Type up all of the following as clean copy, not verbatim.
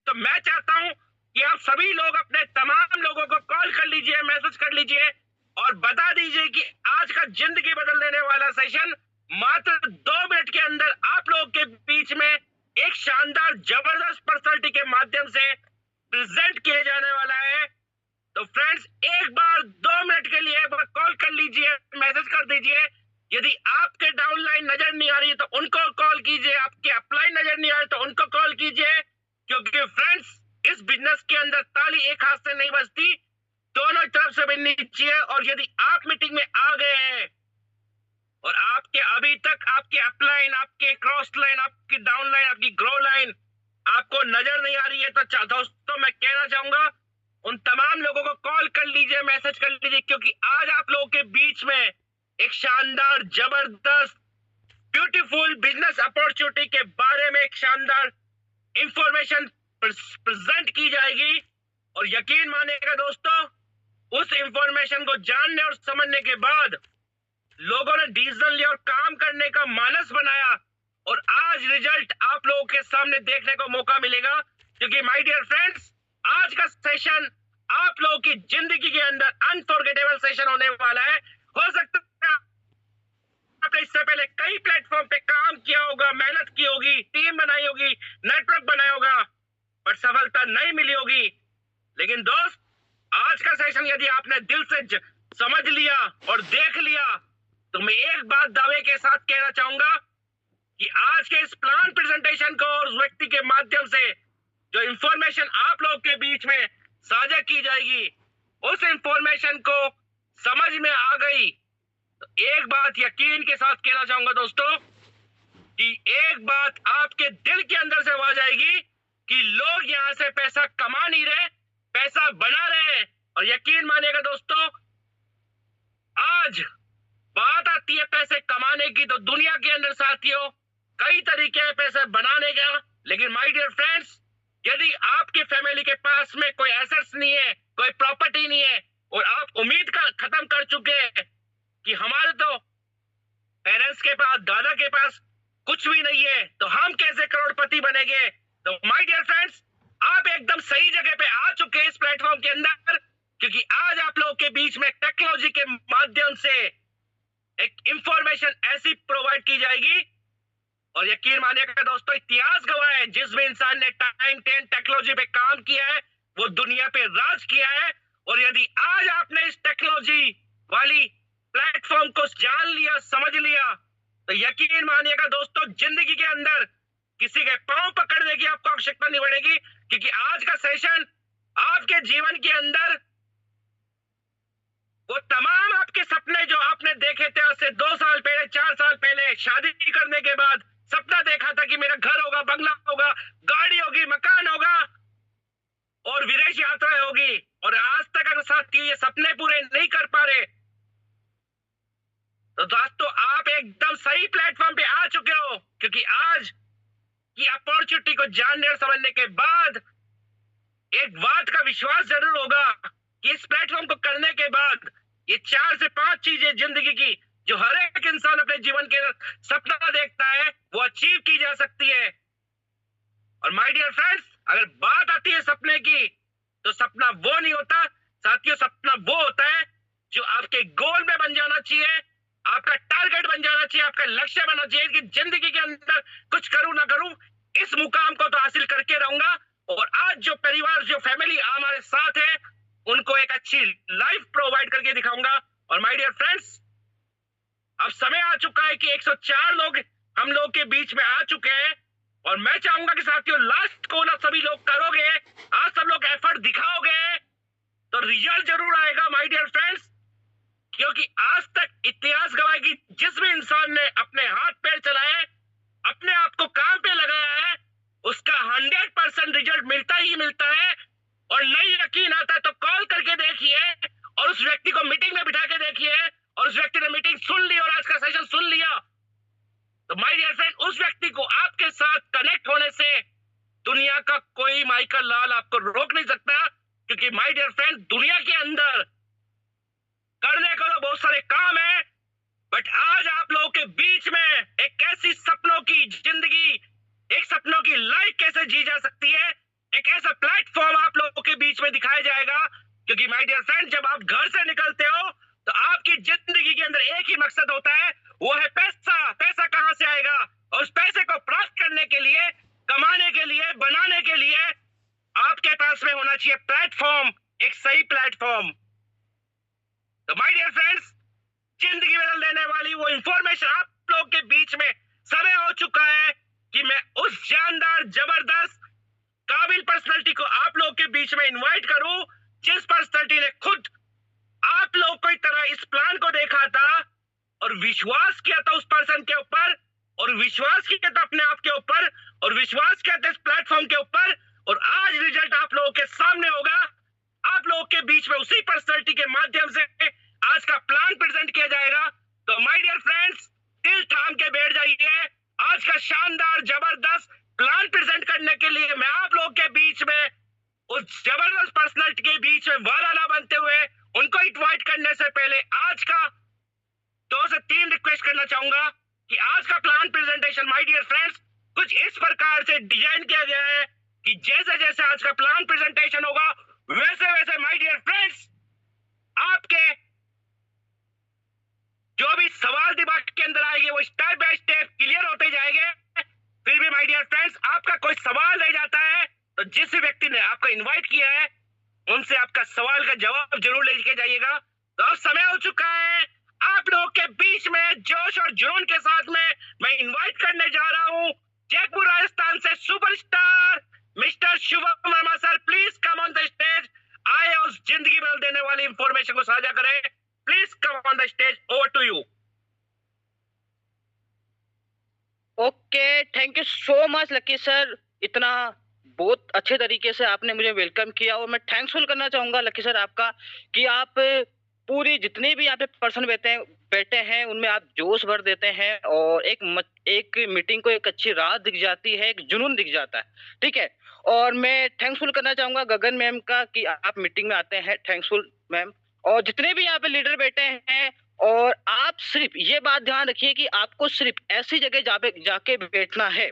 तो मैं चाहता हूं कि आप सभी लोग अपने तमाम लोगों को कॉल कर लीजिए, मैसेज कर लीजिए और बता दीजिए कि आज का जिंदगी बदल देने वाला सेशन मात्र 2 मिनट के अंदर आप लोगों के बीच में एक शानदार जबरदस्त पर्सनालिटी के माध्यम से प्रेजेंट किए जाने वाला है। तो फ्रेंड्स, एक बार 2 मिनट के लिए एक बार कॉल कर लीजिए, मैसेज कर दीजिए। यदि आपके डाउनलाइन नजर नहीं आ रही है तो उनको कॉल कीजिए, आपके अपलाइन नजर नहीं आ रही तो उनको कॉल कीजिए, क्योंकि फ्रेंड्स इस बिजनेस के अंदर ताली एक हाथ से नहीं बजती, दोनों तरफ से बजनी चाहिए। और यदि आप मीटिंग में आ गए हैं और आपके अभी तक आपके अपलाइन, आपके क्रॉस लाइन, आपकी डाउनलाइन, आपकी ग्रो लाइन आपको नजर नहीं आ रही है तो दोस्तों मैं कहना चाहूंगा उन तमाम लोगों को कॉल कर लीजिए, मैसेज कर लीजिए, क्योंकि आज आप लोगों के बीच में एक शानदार जबरदस्त ब्यूटीफुल बिजनेस अपॉर्चुनिटी के बारे में एक शानदार इंफॉर्मेशन प्रेजेंट की जाएगी। और यकीन मानिएगा दोस्तों, उस इंफॉर्मेशन को जानने और समझने के बाद लोगों ने डिसीजन लिया और काम करने का मानस बनाया और आज रिजल्ट आप लोगों के सामने देखने को मौका मिलेगा। क्योंकि माय डियर फ्रेंड्स, आज का सेशन आप लोगों की जिंदगी के अंदर अनफॉरगेटेबल सेशन होने वाला है। हो सकता है आपने इससे पहले कई प्लेटफॉर्म पे काम किया होगा, मेहनत की होगी, टीम बनाई होगी, नेटवर्क बनाया होगा, पर सफलता नहीं मिली होगी। लेकिन दोस्त, आज का सेशन यदि आपने दिल से समझ लिया और देख लिया तो मैं एक बात दावे के साथ कहना चाहूंगा कि आज के इस प्लान प्रेजेंटेशन को और उस व्यक्ति के माध्यम से जो इंफॉर्मेशन आप लोग के बीच में साझा की जाएगी, उस इंफॉर्मेशन को समझ में आ गई तो एक बात यकीन के साथ कहना चाहूंगा दोस्तों कि एक बात आपके दिल के अंदर से आ जाएगी कि लोग यहां से पैसा कमा नहीं रहे, पैसा बना रहे हैं। और यकीन मानिएगा दोस्तों, आज बात आती है पैसे कमाने की तो दुनिया के अंदर साथियों कई तरीके हैं पैसे बनाने का। लेकिन माय डियर फ्रेंड्स, यदि आपके फैमिली के पास में कोई एसेट्स नहीं है, कोई प्रॉपर्टी नहीं है और आप उम्मीद का खत्म कर चुके हैं कि हमारे तो पेरेंट्स के पास, दादा के पास कुछ भी नहीं है तो हम कैसे करोड़पति बनेंगे, तो माय डियर फ्रेंड्स आप एकदम सही जगह पे आ चुके हैं इस प्लेटफॉर्म के अंदर। क्योंकि आज आप लोगों के बीच में टेक्नोलॉजी के माध्यम से एक इंफॉर्मेशन ऐसी प्रोवाइड की जाएगी और यकीन मानिएगा दोस्तों, इतिहास गवाह है जिस भी इंसान ने टाइम 10 टेक्नोलॉजी पे काम किया है वो दुनिया पे राज किया है। और यदि आज आपने इस टेक्नोलॉजी वाली प्लेटफॉर्म को जान लिया, समझ लिया तो यकीन मानिएगा दोस्तों, जिंदगी के अंदर किसी के पांव पकड़ने की आपको आवश्यकता नहीं पड़ेगी। क्योंकि आज का सेशन आपके जीवन के अंदर वो तमाम आपके सपने जो आपने देखे थे आज से 2 साल पहले, 4 साल पहले, शादी करने के बाद सपना देखा था कि मेरा घर होगा, बंगला होगा, गाड़ी होगी, मकान होगा और विदेश यात्रा होगी, और आज तक अगर साथ ये सपने पूरे नहीं कर पा रहे तो दोस्तों आप एकदम सही प्लेटफॉर्म पे आ चुके हो। क्योंकि आज की अपॉर्चुनिटी को जानने और समझने के बाद एक बात का विश्वास जरूर होगा कि इस प्लेटफॉर्म को करने के बाद ये 4 से 5 चीजें जिंदगी की जो हर एक इंसान अपने जीवन के सपना देखता है वो अचीव की जा सकती है। और माय डियर फ्रेंड्स, अगर बात आती है सपने की तो सपना वो नहीं होता साथियों, सपना वो होता है जो आपके गोल में बन जाना चाहिए, आपका टारगेट बन जाना चाहिए, आपका लक्ष्य बनना चाहिए कि जिंदगी के अंदर कुछ करूं ना करूं, इस मुकाम को तो हासिल करके रहूंगा। और आज जो परिवार, जो फैमिली हमारे साथ है उनको एक अच्छी लाइफ प्रोवाइड करके दिखाऊंगा। और माय डियर फ्रेंड्स, अब समय आ चुका है कि 104 लोग हम लोग के बीच में आ चुके हैं और मैं चाहूंगा कि साथियों लास्ट कॉल आप सभी लोग करोगे, आज सब लोग एफर्ट दिखाओगे तो रिजल्ट जरूर आएगा माय डियर फ्रेंड्स। क्योंकि आज तक इतिहास गवाह की जिस भी इंसान ने अपने हाथ पैर चलाए, अपने आप को काम पे लगाया है, उसका 100% रिजल्ट मिलता ही मिलता है। और नहीं यकीन आता है तो कॉल करके देखिए और उस व्यक्ति को मीटिंग में बिठा के देखिए और उस व्यक्ति ने मीटिंग सुन ली और आज का सेशन सुन लिया तो माय डियर फ्रेंड, उस व्यक्ति को आपके साथ कनेक्ट होने से दुनिया का कोई माइकल लाल आपको रोक नहीं सकता। क्योंकि माय डियर फ्रेंड, दुनिया के अंदर करने को तो बहुत सारे काम है, बट आज आप लोगों के बीच में एक ऐसी सपनों की जिंदगी, एक सपनों की लाइफ कैसे जी जा सकती है, एक ऐसा में दिखाया जाएगा। क्योंकि माय डियर फ्रेंड, जब आप घर से निकलते हो तो आपकी जिंदगी के अंदर एक ही मकसद होता है, वो है पैसा। पैसा कहां से आएगा? और उस पैसे को प्राप्त करने के लिए, कमाने के लिए, बनाने के लिए आपके पास में होना चाहिए प्लेटफॉर्म, एक सही प्लेटफॉर्म। तो माय डियर फ्रेंड्स, जिंदगी बदल देने वाली वो इंफॉर्मेशन आप लोग के बीच में समय हो चुका है कि मैं उस जानदार, जबरदस्त, काबिल पर्सनालिटी को आप लोग के बीच में इनवाइट करूं, जिस पर्सनालिटी ने खुद आप लोग की तरह इस प्लान को देखा था और विश्वास किया था उस पर्सन के ऊपर, और विश्वास किया था अपने आप के ऊपर, और विश्वास किया था इस प्लेटफॉर्म के ऊपर, और आज रिजल्ट आप लोगों के सामने होगा। आप लोगों के बीच में उसी पर्सनालिटी के माध्यम से आज का प्लान प्रेजेंट किया जाएगा। तो माय डियर फ्रेंड्स, दिल थाम के बैठ जाइए। आज का शानदार, जबरदस्त प्लान प्रेजेंट करने के लिए मैं आप लोग के बीच में, उस जबरदस्त पर्सनालिटी के बीच में वादा ना बनते हुए उनको इनवाइट करने से पहले आज का 2 से 3 रिक्वेस्ट करना चाहूंगा कि आज का plan presentation my dear friends कुछ इस प्रकार से डिजाइन किया गया है कि जैसे जैसे आज का प्लान प्रेजेंटेशन होगा वैसे वैसे माय डियर फ्रेंड्स आपके जो भी सवाल दिमाग के अंदर आएंगे वो स्टेप बाय स्टेप क्लियर होते जाएंगे। फिर भी माय डियर फ्रेंड्स, आपका कोई सवाल रह जाता है तो जिस व्यक्ति ने आपको इनवाइट किया है उनसे आपका सवाल का जवाब जरूर लेके जाइएगा। तो अब समय हो चुका है, आप लोगों के बीच में जोश और जुनून के साथ में मैं इनवाइट करने जा रहा हूं जयपुर राजस्थान से superstar mister Shubham Verma sir. Please come on the stage. आए उस जिंदगी बदल देने वाली इंफॉर्मेशन को साझा करें। Please come on the stage, over to you. Okay, thank you so much Lucky sir. इतना बहुत अच्छे तरीके से आपने मुझे वेलकम किया और मैं थैंक्सफुल करना चाहूंगा लकी सर आपका कि आप पूरी जितने भी यहाँ पे पर्सन बैठे हैं उनमें आप जोश भर देते हैं और एक मीटिंग को एक अच्छी राह दिख जाती है, एक जुनून दिख जाता है। ठीक है, और मैं थैंक्सफुल करना चाहूंगा गगन मैम का कि आप मीटिंग में आते हैं। Thanksful ma'am. और जितने भी यहाँ पे लीडर बैठे हैं, और आप सिर्फ ये बात ध्यान रखिए कि आपको सिर्फ ऐसी जगह जाके बैठना है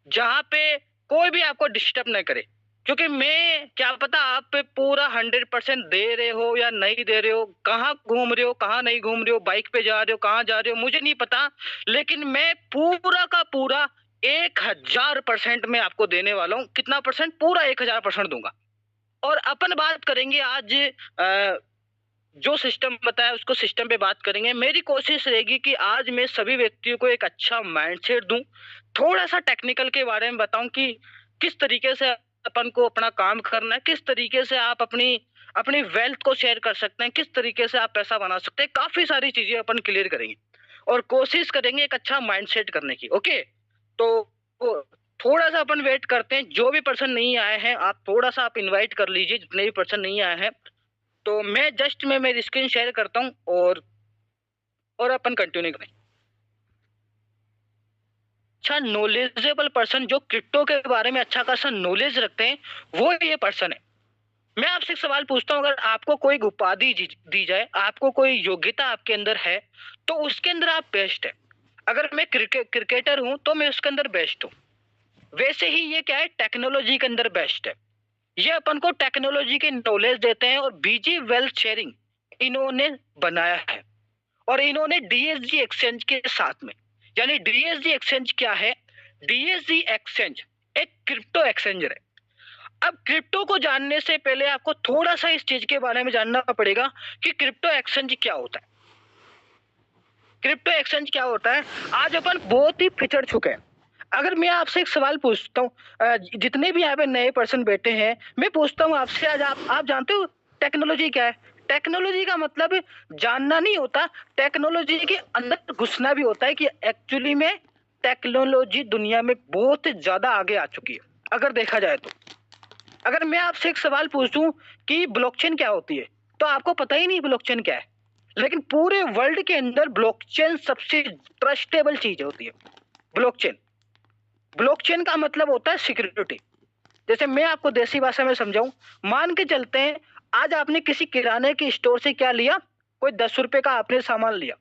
जहाँ पे कोई भी आपको डिस्टर्ब न करे, क्योंकि मैं क्या पता आप पे पूरा 100% दे रहे हो या नहीं दे रहे हो, कहाँ घूम रहे हो कहाँ नहीं घूम रहे हो, बाइक पे जा रहे हो कहाँ जा रहे हो, मुझे नहीं पता, लेकिन मैं पूरा का पूरा 1000% में आपको देने वाला हूँ। कितना परसेंट? पूरा 1000% दूंगा। और अपन बात करेंगे आज जो सिस्टम बताया उसको सिस्टम पे बात करेंगे। मेरी कोशिश रहेगी कि आज मैं सभी व्यक्तियों को एक अच्छा माइंडसेट दूं, थोड़ा सा टेक्निकल के बारे में बताऊं कि किस तरीके से अपन को अपना काम करना है, किस तरीके से आप अपनी वेल्थ को शेयर कर सकते हैं, किस तरीके से आप पैसा बना सकते हैं। काफी सारी चीजें अपन क्लियर करेंगे और कोशिश करेंगे एक अच्छा माइंडसेट करने की। ओके, तो थोड़ा सा अपन वेट करते हैं। जो भी पर्सन नहीं आए हैं आप थोड़ा सा आप इन्वाइट कर लीजिए, जितने भी पर्सन नहीं आए हैं। तो मैं जस्ट मैं मेरी स्क्रीन शेयर करता हूं और अपन कंटिन्यू करें। अच्छा नॉलेजेबल पर्सन जो क्रिप्टो के बारे में अच्छा खासा नॉलेज रखते हैं वो ये पर्सन है। मैं आपसे एक सवाल पूछता हूं, अगर आपको कोई उपाधि दी जाए, आपको कोई योग्यता आपके अंदर है तो उसके अंदर आप बेस्ट है। अगर मैं क्रिकेटर हूं तो मैं उसके अंदर बेस्ट हूं। वैसे ही ये क्या है, टेक्नोलॉजी के अंदर बेस्ट है। ये अपन को टेक्नोलॉजी के नॉलेज देते हैं और बीजी वेल्थ शेयरिंग इन्होंने बनाया है और इन्होंने डीएसजी एक्सचेंज के साथ में, यानी डीएसजी एक्सचेंज क्या है? डीएसजी एक्सचेंज एक क्रिप्टो एक्सचेंजर है। अब क्रिप्टो को जानने से पहले आपको थोड़ा सा इस चीज के बारे में जानना पड़ेगा कि क्रिप्टो एक्सचेंज क्या होता है। क्रिप्टो एक्सचेंज क्या होता है, आज अपन बहुत ही पिछड़ चुके हैं। अगर मैं आपसे एक सवाल पूछता हूँ, जितने भी यहाँ पे नए पर्सन बैठे हैं, मैं पूछता हूँ आपसे, आज आप जानते हो टेक्नोलॉजी क्या है? टेक्नोलॉजी का मतलब जानना नहीं होता, टेक्नोलॉजी के अंदर घुसना भी होता है कि एक्चुअली में टेक्नोलॉजी दुनिया में बहुत ज्यादा आगे आ चुकी है। अगर देखा जाए तो अगर मैं आपसे एक सवाल पूछूं कि ब्लॉकचेन क्या होती है, तो आपको पता ही नहीं ब्लॉकचेन क्या है। लेकिन पूरे वर्ल्ड के अंदर ब्लॉकचेन सबसे ट्रस्टेबल चीज होती है। ब्लॉकचेन का मतलब होता है सिक्योरिटी। जैसे मैं आपको देसी भाषा में समझाऊं, मान के चलते हैं आज आपने किसी किराने के स्टोर से क्या लिया, कोई 10 रुपए का आपने सामान लिया,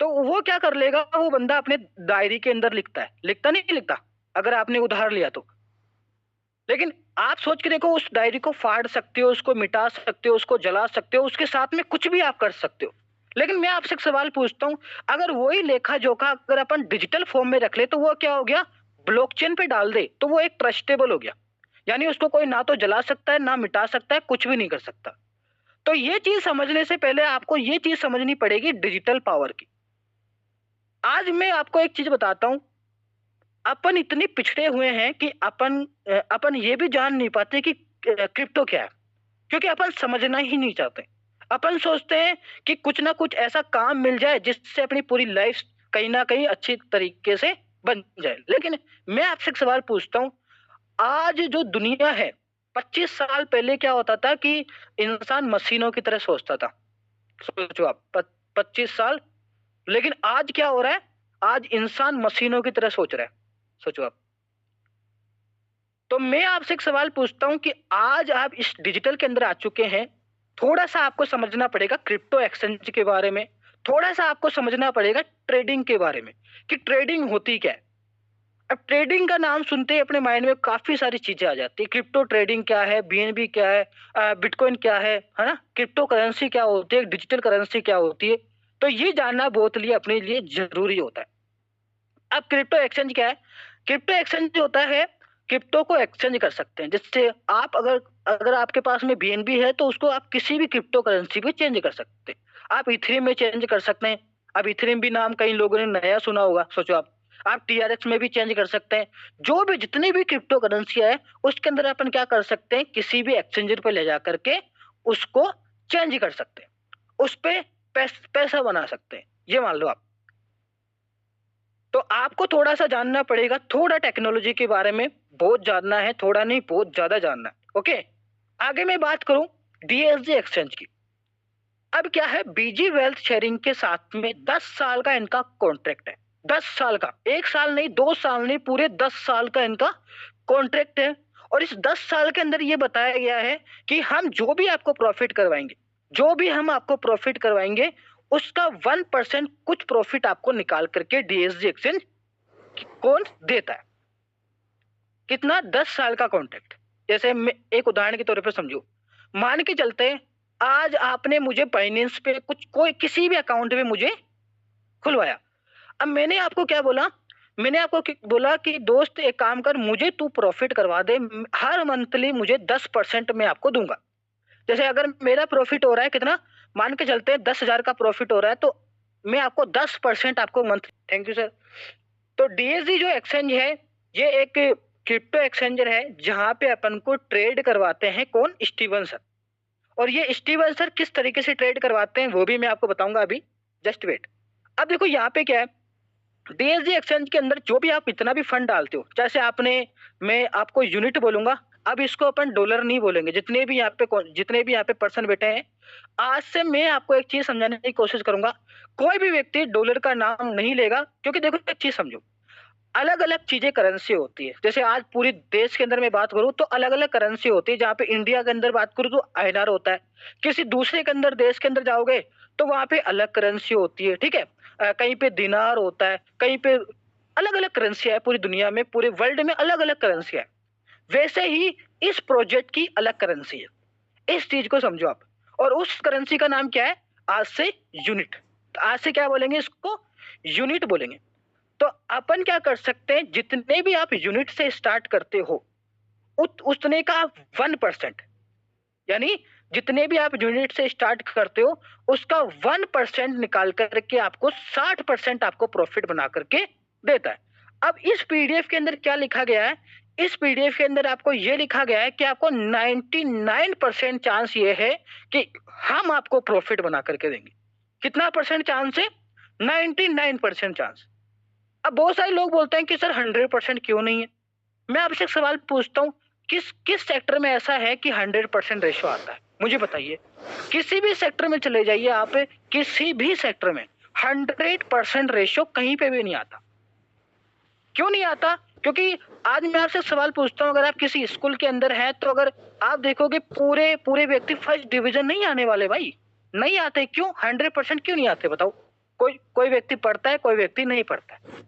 तो वो क्या कर लेगा, वो बंदा अपने डायरी के अंदर लिखता है, लिखता नहीं लिखता, अगर आपने उधार लिया तो। लेकिन आप सोच के देखो, उस डायरी को फाड़ सकते हो, उसको मिटा सकते हो, उसको जला सकते हो, उसके साथ में कुछ भी आप कर सकते हो। लेकिन मैं आपसे एक सवाल पूछता हूँ, अगर वही लेखा जोखा अगर अपन डिजिटल फॉर्म में रख ले तो वो क्या हो गया, ब्लॉकचेन पे डाल दे तो वो एक ट्रस्टेबल हो गया। यानी उसको कोई ना तो जला सकता है, ना मिटा सकता है, कुछ भी नहीं कर सकता। तो ये चीज समझने से पहले आपको ये चीज समझनी पड़ेगी डिजिटल पावर की। आज मैं आपको एक चीज बताता हूं, अपन इतने पिछड़े हुए हैं कि अपन ये भी जान नहीं पाते कि क्रिप्टो क्या है, क्योंकि अपन समझना ही नहीं चाहते। अपन सोचते हैं कि कुछ ना कुछ ऐसा काम मिल जाए जिससे अपनी पूरी लाइफ कहीं ना कहीं अच्छी तरीके से बन जाए। लेकिन मैं आपसे एक सवाल पूछता हूँ, आज जो दुनिया है, 25 साल पहले क्या होता था कि इंसान मशीनों की तरह सोचता था। सोचो आप, 25 साल। लेकिन आज क्या हो रहा है, आज इंसान मशीनों की तरह सोच रहा है। सोचो आप। तो मैं आपसे एक सवाल पूछता हूं कि आज आप इस डिजिटल के अंदर आ चुके हैं, थोड़ा सा आपको समझना पड़ेगा क्रिप्टो एक्सचेंज के बारे में, थोड़ा सा आपको समझना पड़ेगा ट्रेडिंग के बारे में कि ट्रेडिंग होती क्या है। अब ट्रेडिंग का नाम सुनते ही अपने माइंड में काफी सारी चीजें आ जाती है। क्रिप्टो ट्रेडिंग क्या है, बीएनबी क्या है, बिटकॉइन क्या है ना, क्रिप्टो करेंसी क्या होती है, डिजिटल करेंसी क्या होती है। तो ये जानना बहुत लिए अपने लिए जरूरी होता है। अब क्रिप्टो एक्सचेंज क्या है? क्रिप्टो एक्सचेंज जो होता है, क्रिप्टो को एक्सचेंज कर सकते हैं। जिससे आप अगर अगर आपके पास में बीएनबी है तो उसको आप किसी भी क्रिप्टो करेंसी पे चेंज कर सकते हैं। आप इथेरियम में चेंज कर सकते हैं। अब इथेरियम भी नाम कई लोगों ने नया सुना होगा, सोचो आप टीआरएक्स में भी चेंज कर सकते हैं। जो भी जितनी भी क्रिप्टो करेंसी है उसके अंदर अपन क्या कर सकते हैं, किसी भी एक्सचेंजर पे ले जा करके उसको चेंज कर सकते हैं, उस पे पैसा बना सकते हैं। ये मान लो आप। तो आपको थोड़ा सा जानना पड़ेगा, थोड़ा टेक्नोलॉजी के बारे में बहुत जानना है, थोड़ा नहीं बहुत ज्यादा जानना है। ओके, आगे मैं बात करूं डीएसजी एक्सचेंज की। अब क्या है, बीजी वेल्थ शेयरिंग के साथ में 10 साल का इनका कॉन्ट्रैक्ट है। 10 साल का, 1 साल नहीं, 2 साल नहीं, पूरे 10 साल का इनका कॉन्ट्रैक्ट है। और इस 10 साल के अंदर ये बताया गया है कि हम जो भी आपको प्रॉफिट करवाएंगे, जो भी हम आपको प्रॉफिट करवाएंगे, उसका 1% कुछ प्रॉफिट आपको निकाल करके डीएसजी एक्सचेंज कौन देता है। कितना? 10 साल का कॉन्ट्रैक्ट। जैसे मैं एक उदाहरण के तौर पे समझो, मान के चलते हैं आज आपने मुझे बाइनेंस पे कुछ कोई किसी भी अकाउंट में मुझे खुलवाया। अब मैंने आपको क्या बोला, मैंने आपको बोला कि दोस्त एक काम कर, मुझे तू प्रॉफिट करवा दे, हर मंथली मुझे 10% मैं आपको दूंगा। जैसे अगर मेरा प्रॉफिट हो रहा है कितना, मान के चलते हैं 10,000 का प्रॉफिट हो रहा है, तो मैं आपको 10% आपको मंथ। Thank you sir. तो डीएसजी जो एक्सचेंज है, ये एक क्रिप्टो एक्सचेंजर है जहां पे अपन को ट्रेड करवाते हैं कौन, स्टीवन सर। और ये स्टीवन सर किस तरीके से ट्रेड करवाते हैं वो भी मैं आपको बताऊंगा अभी, जस्ट वेट। अब देखो यहाँ पे क्या है, डीएसजी एक्सचेंज के अंदर जो भी आप इतना भी फंड डालते हो, जैसे आपने, मैं आपको यूनिट बोलूंगा, अब इसको अपन डॉलर नहीं बोलेंगे। जितने भी यहाँ पे पर्सन बैठे हैं, आज से मैं आपको एक चीज समझाने की कोशिश करूंगा, कोई भी व्यक्ति डॉलर का नाम नहीं लेगा। क्योंकि देखो एक चीज समझो, अलग अलग चीजें करेंसी होती है। जैसे आज पूरे देश के अंदर मैं बात करूं तो अलग अलग करेंसी होती है। जहाँ पे इंडिया के अंदर बात करूं तो आईएनआर होता है, किसी दूसरे के अंदर देश के अंदर जाओगे तो वहां पे अलग करेंसी होती है। ठीक है, कहीं पे दिनार होता है, कहीं पे अलग अलग करेंसी है। पूरी दुनिया में, पूरे वर्ल्ड में अलग अलग करेंसी है। वैसे ही इस प्रोजेक्ट की अलग करेंसी है, इस चीज को समझो आप। और उस करेंसी का नाम क्या है, आज से यूनिट। तो आज से क्या बोलेंगे, इसको यूनिट बोलेंगे। तो अपन क्या कर सकते हैं, जितने भी आप यूनिट से स्टार्ट करते हो उतने का 1%, यानी जितने भी आप यूनिट से स्टार्ट करते हो उसका 1% निकाल करके आपको 60% आपको प्रॉफिट बना करके देता है। अब इस पीडीएफ के अंदर क्या लिखा गया है, इस पीडीएफ के अंदर आपको यह लिखा गया है कि आपको 99% चांस ये है कि हम आपको प्रॉफिट बना करके देंगे। कितना परसेंट चांस है? 99% चांस। अब बहुत सारे लोग बोलते हैं कि सर 100% क्यों नहीं है। मैं आपसे एक सवाल पूछता हूँ, किस किस सेक्टर में ऐसा है कि 100% रेशो आता है, मुझे बताइए। किसी भी सेक्टर में चले जाइए आप, किसी भी सेक्टर में 100% रेशो कहीं पे भी नहीं आता। क्यों नहीं आता? क्योंकि आज मैं आपसे सवाल पूछता हूँ, अगर आप किसी स्कूल के अंदर हैं तो अगर आप देखोगे पूरे पूरे व्यक्ति फर्स्ट डिवीजन नहीं आने वाले भाई, नहीं आते। क्यों 100% क्यों नहीं आते बताओ? कोई कोई व्यक्ति पढ़ता है, कोई व्यक्ति नहीं पढ़ता है,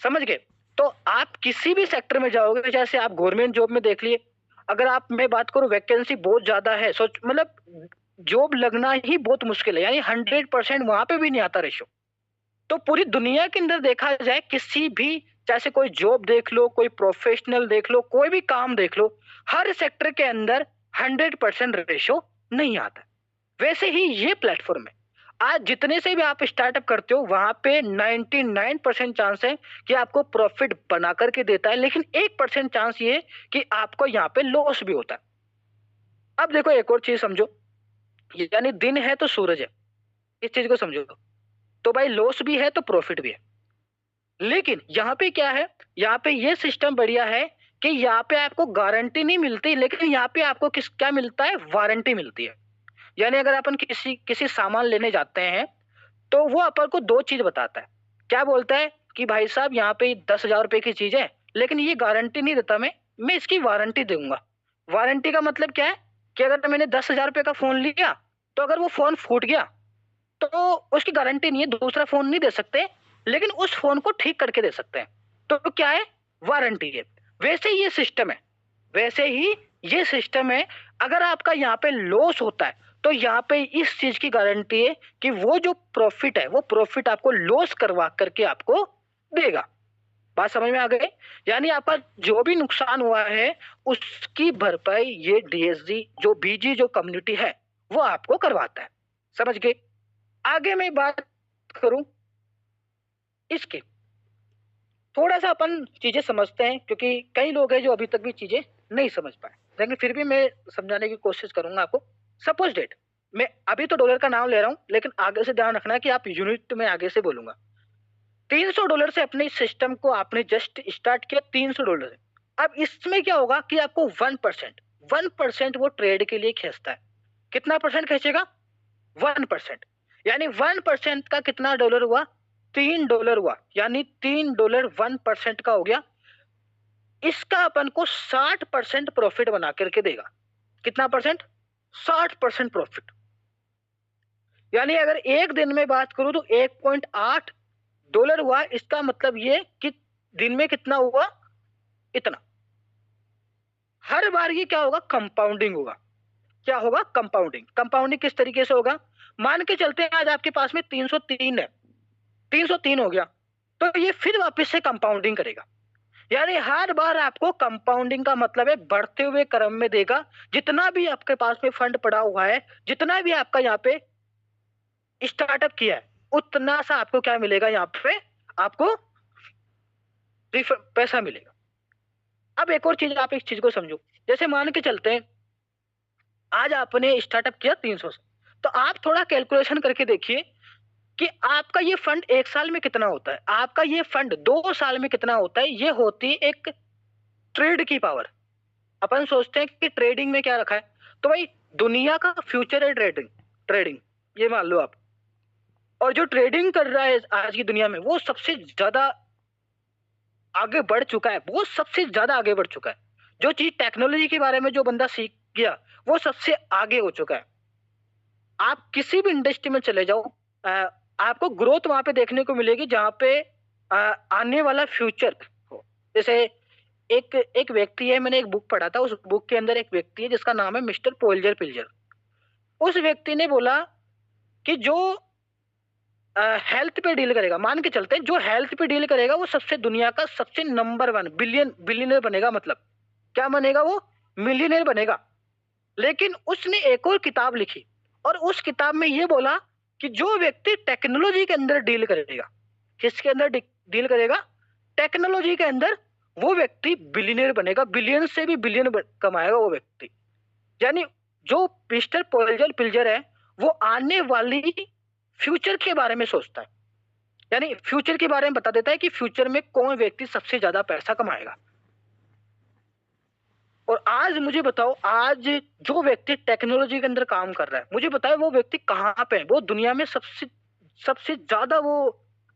समझ गए? तो आप किसी भी सेक्टर में जाओगे, जैसे आप गवर्नमेंट जॉब में देख लिए, अगर आप मैं बात करूं वैकेंसी बहुत ज्यादा है, सोच मतलब जॉब लगना ही बहुत मुश्किल है, यानी 100% वहां पे भी नहीं आता रेशो। तो पूरी दुनिया के अंदर देखा जाए किसी भी, जैसे कोई जॉब देख लो, कोई प्रोफेशनल देख लो, कोई भी काम देख लो, हर सेक्टर के अंदर 100% रेशो नहीं आता। वैसे ही ये प्लेटफॉर्म है, आज जितने से भी आप स्टार्टअप करते हो वहां पे 99% चांस है कि आपको प्रॉफिट बना करके देता है, लेकिन 1% चांस ये कि आपको यहाँ पे लॉस भी होता है। अब देखो एक और चीज समझो, यानी दिन है तो सूरज है, इस चीज को समझो। तो भाई लॉस भी है तो प्रॉफिट भी है, लेकिन यहाँ पे क्या है, यहाँ पे ये सिस्टम बढ़िया है कि यहाँ पे आपको गारंटी नहीं मिलती, लेकिन यहाँ पे आपको क्या मिलता है, वारंटी मिलती है। यानी अगर अपन किसी किसी सामान लेने जाते हैं तो वो अपन को दो चीज बताता है। क्या बोलता है कि भाई साहब यहाँ पे 10,000 रुपए की चीज है, लेकिन ये गारंटी नहीं देता, मैं इसकी वारंटी दूंगा। वारंटी का मतलब क्या है कि अगर मैंने 10,000 रुपए का फोन लिया, तो अगर वो फोन फूट गया तो उसकी गारंटी नहीं है, दूसरा फोन नहीं दे सकते, लेकिन उस फोन को ठीक करके दे सकते हैं। तो क्या है, वारंटी है। वैसे ही ये सिस्टम है, वैसे ही ये सिस्टम है। अगर आपका यहाँ पे लॉस होता है तो यहाँ पे इस चीज की गारंटी है कि वो जो प्रॉफिट है वो प्रॉफिट आपको लॉस करवा करके आपको देगा। बात समझ में आ गई? यानी आपका जो भी नुकसान हुआ है उसकी भरपाई ये डीएसजी जो बीजी जो कम्युनिटी है वो आपको करवाता है। समझ गए? आगे मैं बात करूं इसके, थोड़ा सा अपन चीजें समझते हैं, क्योंकि कई लोग हैं जो अभी तक भी चीजें नहीं समझ पाए, लेकिन फिर भी मैं समझाने की कोशिश करूंगा आपको। सपोज डेट, मैं अभी तो डॉलर का नाम ले रहा हूं, लेकिन आगे से ध्यान रखना है कि आप यूनिट में आगे से बोलूंगा। $300 से अपने सिस्टम को आपने जस्ट स्टार्ट किया, $300 से। अब इसमें क्या होगा कि आपको 1% वो ट्रेड के लिए खींचता है। कितना परसेंट खींचेगा? 1%। यानी 1% का कितना डॉलर हुआ? $3 हुआ, यानी $3 1% का हो गया। इसका अपन को 60% प्रॉफिट बना करके देगा। कितना परसेंट? 60% प्रॉफिट। यानी अगर एक दिन में बात करूं तो $1.8 हुआ, इसका मतलब ये कि दिन में कितना हुआ? इतना। हर बार ये क्या होगा? कंपाउंडिंग होगा। क्या होगा? कंपाउंडिंग। कंपाउंडिंग किस तरीके से होगा? मान के चलते हैं आज आपके पास में 303 है, 303 हो गया, तो ये फिर वापस से कंपाउंडिंग करेगा। यानी हर बार आपको कंपाउंडिंग का मतलब है बढ़ते हुए क्रम में देगा। जितना भी आपके पास में फंड पड़ा हुआ है, जितना भी आपका यहाँ पे स्टार्टअप किया है, उतना सा आपको क्या मिलेगा? यहाँ पे आपको पैसा मिलेगा। अब एक और चीज, आप इस चीज को समझो। जैसे मान के चलते हैं आज आपने स्टार्टअप किया 300 से, तो आप थोड़ा कैलकुलेशन करके देखिए कि आपका ये फंड एक साल में कितना होता है, आपका ये फंड 2 साल में कितना होता है। ये होती एक ट्रेड की पावर। अपन सोचते हैं कि ट्रेडिंग में क्या रखा है, तो भाई दुनिया का फ्यूचर है ट्रेडिंग। ट्रेडिंग ये मान लो आप, और जो ट्रेडिंग कर रहा है आज की दुनिया में वो सबसे ज्यादा आगे बढ़ चुका है, वो सबसे ज्यादा आगे बढ़ चुका है। जो चीज टेक्नोलॉजी के बारे में जो बंदा सीख गया वो सबसे आगे हो चुका है। आप किसी भी इंडस्ट्री में चले जाओ, आपको ग्रोथ वहां पे देखने को मिलेगी जहां पे आने वाला फ्यूचर हो। जैसे एक एक व्यक्ति है, मैंने एक बुक पढ़ा था, उस बुक के अंदर एक व्यक्ति है जिसका नाम है मिस्टर पोल्जर पिल्जर। उस व्यक्ति ने बोला कि जो हेल्थ पे डील करेगा, मान के चलते हैं जो हेल्थ पे डील करेगा वो सबसे दुनिया का सबसे नंबर 1 बिलियनर बनेगा। मतलब क्या बनेगा? वो मिलियनर बनेगा। लेकिन उसने एक और किताब लिखी और उस किताब में ये बोला कि जो व्यक्ति टेक्नोलॉजी के अंदर डील करेगा, किसके अंदर डील करेगा? टेक्नोलॉजी के अंदर, वो व्यक्ति बिलियनर बनेगा, बिलियन से भी बिलियन कमाएगा वो व्यक्ति। यानी जो मिस्टर पोल्जर पिल्जर है वो आने वाली फ्यूचर के बारे में सोचता है, यानी फ्यूचर के बारे में बता देता है कि फ्यूचर में कौन व्यक्ति सबसे ज्यादा पैसा कमाएगा। और आज मुझे बताओ, आज जो व्यक्ति टेक्नोलॉजी के अंदर काम कर रहा है, मुझे बताओ वो व्यक्ति कहाँ पे है? वो दुनिया में सबसे सबसे ज्यादा वो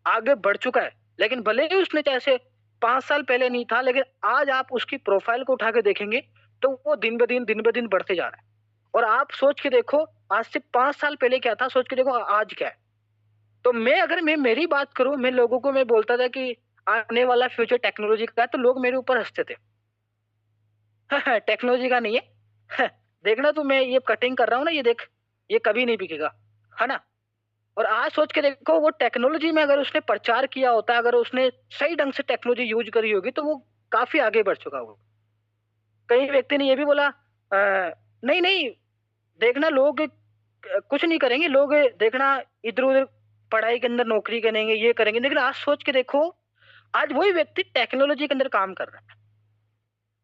आगे बढ़ चुका है। लेकिन भले ही उसने जैसे 5 साल पहले नहीं था, लेकिन आज आप उसकी प्रोफाइल को उठा के देखेंगे तो वो दिन ब दिन बढ़ते जा रहा है। और आप सोच के देखो आज से 5 साल पहले क्या था, सोच के देखो आज क्या है। तो मैं अगर मैं मेरी बात करूं, मैं लोगों को मैं बोलता था कि आने वाला फ्यूचर टेक्नोलॉजी का है, तो लोग मेरे ऊपर हंसते थे। टेक्नोलॉजी का नहीं है। देखना तू, मैं ये कटिंग कर रहा हूँ ना, ये देख, ये कभी नहीं बिकेगा, है ना। और आज सोच के देखो, वो टेक्नोलॉजी में अगर उसने प्रचार किया होता, अगर उसने सही ढंग से टेक्नोलॉजी यूज करी होगी, तो वो काफी आगे बढ़ चुका होगा। कई व्यक्ति ने ये भी बोला नहीं नहीं, देखना लोग कुछ नहीं करेंगे, लोग देखना इधर उधर पढ़ाई के अंदर नौकरी करेंगे, ये करेंगे। लेकिन आज सोच के देखो, आज वही व्यक्ति टेक्नोलॉजी के अंदर काम कर रहा है।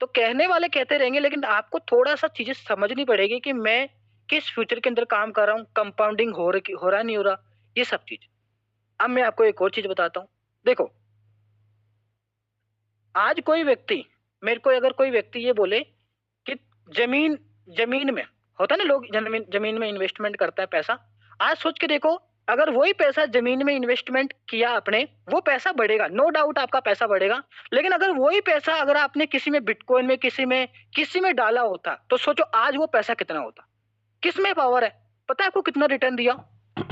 तो कहने वाले कहते रहेंगे, लेकिन आपको थोड़ा सा चीजें समझनी पड़ेगी कि मैं किस फ्यूचर के अंदर काम कर रहा हूँ, कंपाउंडिंग हो रहा नहीं हो रहा, ये सब चीज। अब मैं आपको एक और चीज बताता हूँ। देखो, आज कोई व्यक्ति, मेरे को अगर कोई व्यक्ति ये बोले कि जमीन जमीन में होता है ना, लोग जमीन जमीन में इन्वेस्टमेंट करता है पैसा। आज सोच के देखो, अगर वही पैसा जमीन में इन्वेस्टमेंट किया आपने, वो पैसा बढ़ेगा, नो डाउट आपका पैसा बढ़ेगा। लेकिन अगर वही पैसा अगर आपने किसी में बिटकॉइन में किसी में डाला होता, तो सोचो आज वो पैसा कितना होता। किस में पावर है, पता है आपको कितना रिटर्न दिया?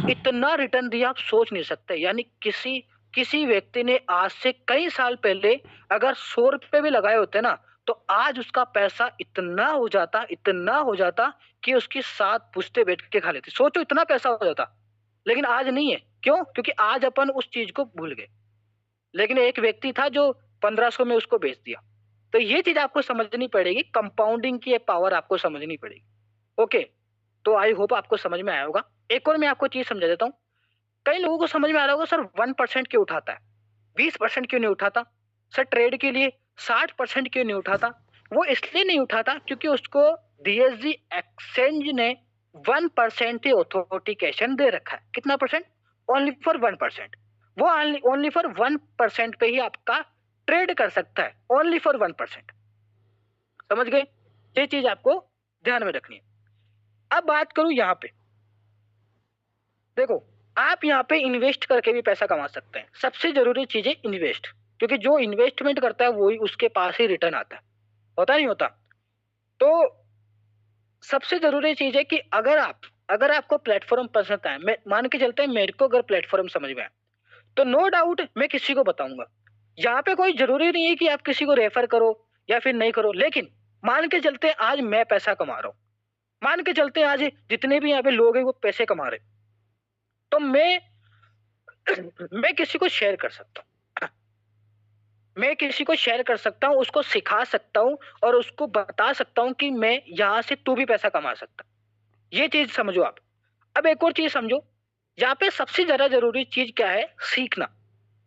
इतना रिटर्न दिया आप सोच नहीं सकते। यानी किसी किसी व्यक्ति ने आज से कई साल पहले अगर 100 रुपए भी लगाए होते ना, तो आज उसका पैसा इतना हो जाता कि उसकी 7 पुश्ते बैठ के खा लेती। सोचो, इतना पैसा हो जाता। लेकिन आज नहीं है, क्यों? क्योंकि आज अपन उस चीज को भूल गए। लेकिन एक व्यक्ति था जो 1500 में उसको बेच दिया। तो ये चीज आपको समझनी पड़ेगी, कंपाउंडिंग की पावर आपको समझनी पड़ेगी। ओके, तो आई होप आपको समझ में आया होगा। एक और मैं आपको चीज समझा देता हूँ। कई लोगों को समझ में आ रहा होगा, सर 1% क्यों उठाता है, 20% क्यों नहीं उठाता, सर ट्रेड के लिए 60% क्यों नहीं उठाता? वो इसलिए नहीं उठाता क्योंकि उसको डीएसजी एक्सचेंज ने 1% ही ऑथोरिटिकेशन दे रखा है। कितना परसेंट? Only for 1%। वो ओनली फॉर 1% पे ही आपका ट्रेड कर सकता है, ओनली फॉर 1%। समझ गए? ये चीज आपको ध्यान में रखनी है। अब बात करूं यहाँ पे, देखो, आप यहाँ पे इन्वेस्ट करके भी पैसा कमा सकते हैं। सबसे जरूरी चीज है इन्वेस्ट, क्योंकि जो इन्वेस्टमेंट करता है वही उसके पास ही रिटर्न आता है, होता नहीं होता? तो सबसे जरूरी चीज है कि अगर आपको प्लेटफॉर्म पसंद आए, मैं मान के चलते हैं मेरे को अगर प्लेटफॉर्म समझ में आए, तो नो डाउट मैं किसी को बताऊंगा। यहाँ पे कोई जरूरी नहीं है कि आप किसी को रेफर करो या फिर नहीं करो। लेकिन मान के चलते आज मैं पैसा कमा रहा हूँ, मान के चलते आज जितने भी यहाँ पे लोग हैं वो पैसे कमा रहे, तो मैं किसी को शेयर कर सकता हूँ। मैं किसी को शेयर कर सकता हूँ, उसको सिखा सकता हूँ और उसको बता सकता हूँ कि मैं यहाँ से तू भी पैसा कमा सकता। ये चीज समझो आप। अब एक और चीज समझो, यहाँ पे सबसे ज्यादा जरूरी चीज क्या है? सीखना।